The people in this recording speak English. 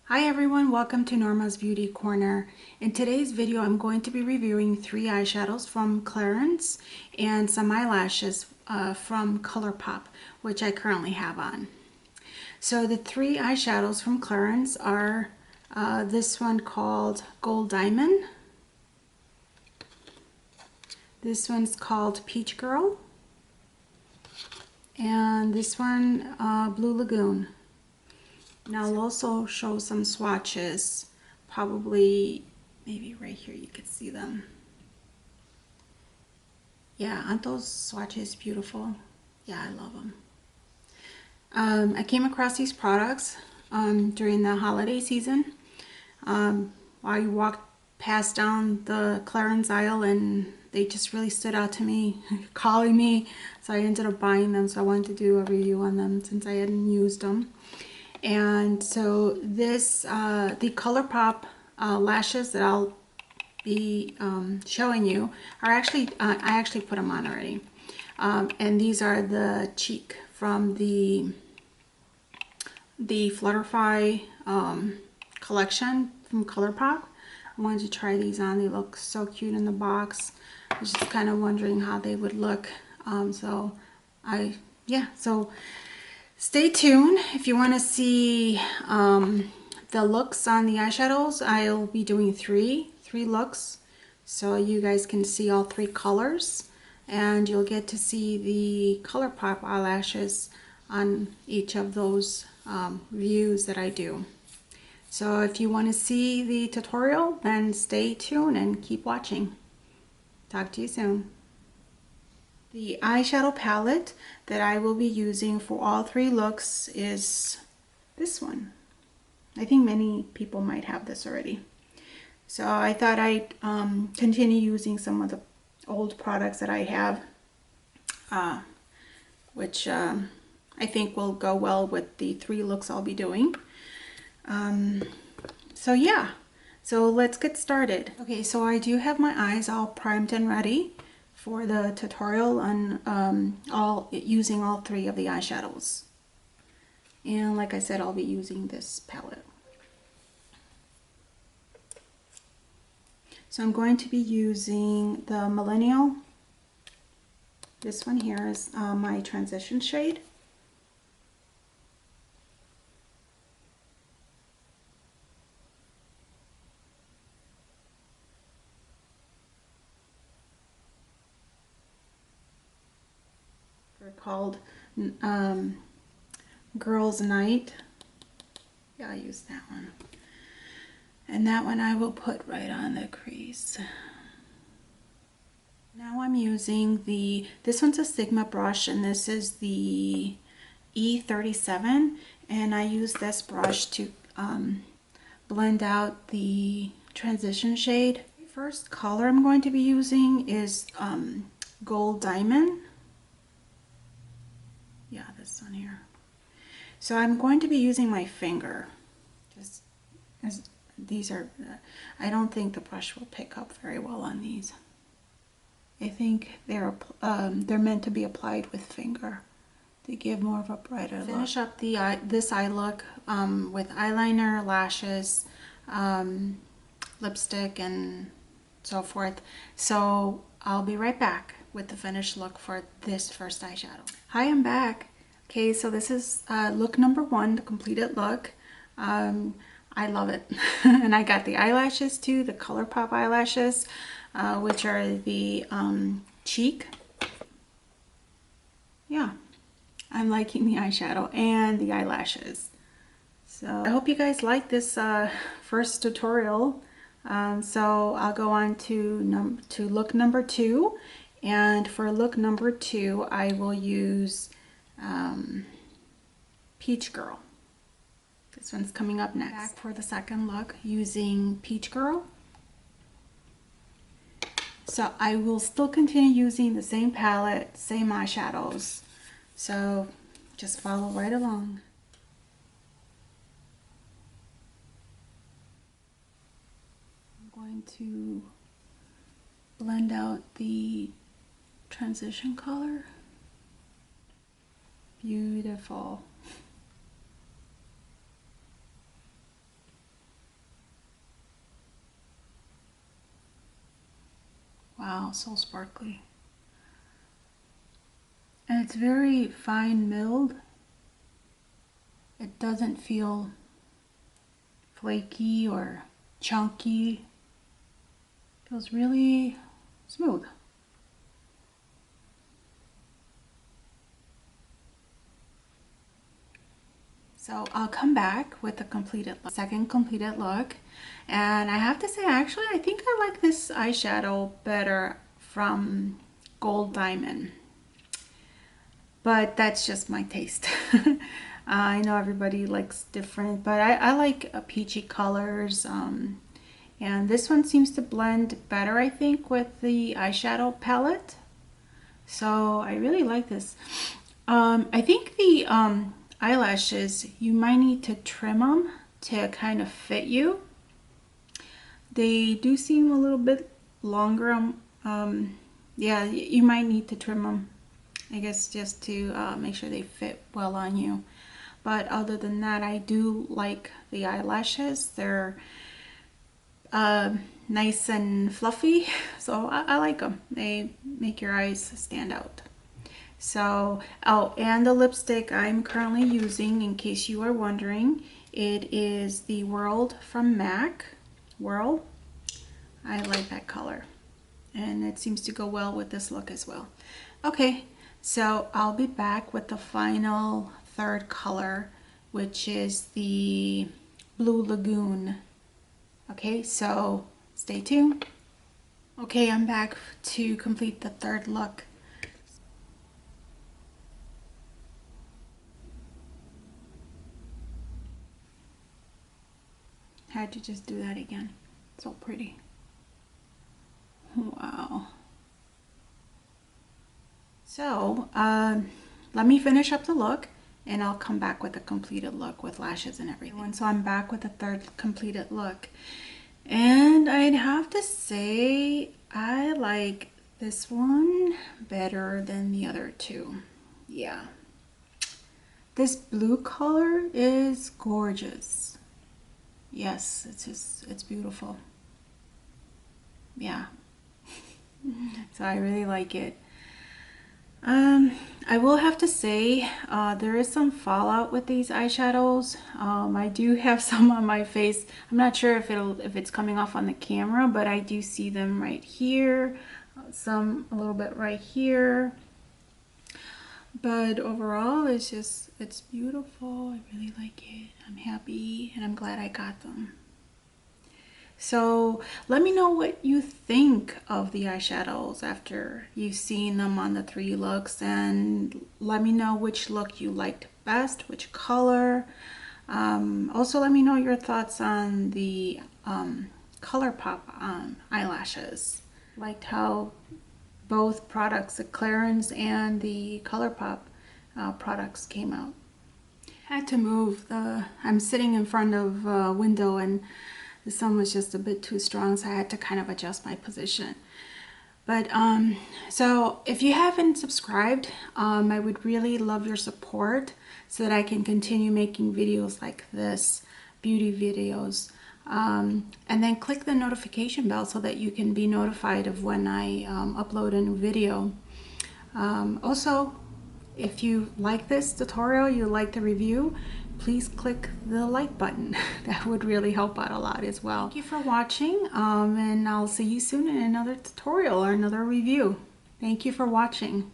Hi everyone, welcome to Norma's Beauty Corner. In today's video, I'm going to be reviewing 3 eyeshadows from Clarins and some eyelashes from Colourpop, which I currently have on. So the 3 eyeshadows from Clarins are this one called Gold Diamond, this one's called Peach Girl, and this one Blue Lagoon. Now I'll also show some swatches, probably maybe right here you can see them. Yeah, aren't those swatches beautiful? Yeah, I love them. I came across these products during the holiday season. I walked past down the Clarins aisle and they just really stood out to me, calling me. So I ended up buying them. So I wanted to do a review on them since I hadn't used them. And so this, the Colourpop lashes that I'll be showing you are actually, I actually put them on already. And these are the cheek from the Flutterfly collection from Colourpop. I wanted to try these on. They look so cute in the box. I was just kind of wondering how they would look. So stay tuned if you want to see the looks on the eyeshadows. I'll be doing three looks, so you guys can see all 3 colors, and you'll get to see the Colourpop eyelashes on each of those reviews that I do. So if you want to see the tutorial, then stay tuned and keep watching. Talk to you soon. The eyeshadow palette that I will be using for all 3 looks is this one. I think many people might have this already. So I thought I'd continue using some of the old products that I have, which I think will go well with the 3 looks I'll be doing. So yeah, so let's get started. Okay, so I do have my eyes all primed and ready for the tutorial on using all 3 of the eyeshadows. And like I said, I'll be using this palette. So I'm going to be using the Millennial. This one here is my transition shade. They're called Girls Night. Yeah, I used that one. And that one I will put right on the crease. Now I'm using this one's a Sigma brush, and this is the E37, and I use this brush to blend out the transition shade. The first color I'm going to be using is Gold Diamond. Yeah, this one here. So I'm going to be using my finger, just as these are, I don't think the brush will pick up very well on these. I think they're meant to be applied with finger to give more of a brighter look. Finish up this eye look with eyeliner, lashes, lipstick, and so forth. So I'll be right back with the finished look for this first eyeshadow. Hi, I'm back. Okay, so this is look number 1, the completed look. I love it. And I got the eyelashes too, the Colourpop eyelashes, which are the cheek. Yeah, I'm liking the eyeshadow and the eyelashes. So I hope you guys like this first tutorial. So I'll go on to look number 2. And for look number 2, I will use Peach Girl. This one's coming up next. Back for the second look using Peach Girl. So I will still continue using the same palette, same eyeshadows. So just follow right along. I'm going to blend out the transition color. Beautiful. Wow, so sparkly. And it's very fine milled. It doesn't feel flaky or chunky. It feels really smooth. So I'll come back with the second completed look. And I have to say, actually, I think I like this eyeshadow better from Gold Diamond. But that's just my taste. I know everybody likes different, but I like peachy colors. And this one seems to blend better, I think, with the eyeshadow palette. So I really like this. I think the eyelashes, you might need to trim them to kind of fit you. They do seem a little bit longer. Yeah, you might need to trim them, I guess, just to make sure they fit well on you. But other than that, I do like the eyelashes. They're nice and fluffy, so I like them. They make your eyes stand out. So, oh, and the lipstick I'm currently using, in case you are wondering, it is the Whirl from MAC. Whirl. I like that color, and it seems to go well with this look as well. Okay, so I'll be back with the final third color, which is the Blue Lagoon. Okay, so stay tuned. Okay, I'm back to complete the third look. Had to just do that again. So pretty. Wow. So let me finish up the look, and I'll come back with a completed look with lashes and everything. So I'm back with the third completed look, and I'd have to say I like this one better than the other two. Yeah, this blue color is gorgeous. Yes, it's beautiful. Yeah. So I really like it. I will have to say there is some fallout with these eyeshadows. I do have some on my face. I'm not sure if it's coming off on the camera, but I do see them right here, some a little bit right here. But overall, it's beautiful. I really like it. I'm happy, and I'm glad I got them. So let me know what you think of the eyeshadows after you've seen them on the 3 looks, and let me know which look you liked best, which color. Also, let me know your thoughts on the Colourpop eyelashes. Liked how both products, the Clarins and the Colourpop products, came out. Had to move. I'm sitting in front of a window, and the sun was just a bit too strong, so I had to kind of adjust my position. But so if you haven't subscribed, I would really love your support so that I can continue making videos like this, beauty videos. And then click the notification bell so that you can be notified of when I upload a new video. Also, if you like this tutorial, you like the review, please click the like button. That would really help out a lot as well. Thank you for watching, and I'll see you soon in another tutorial or another review. Thank you for watching.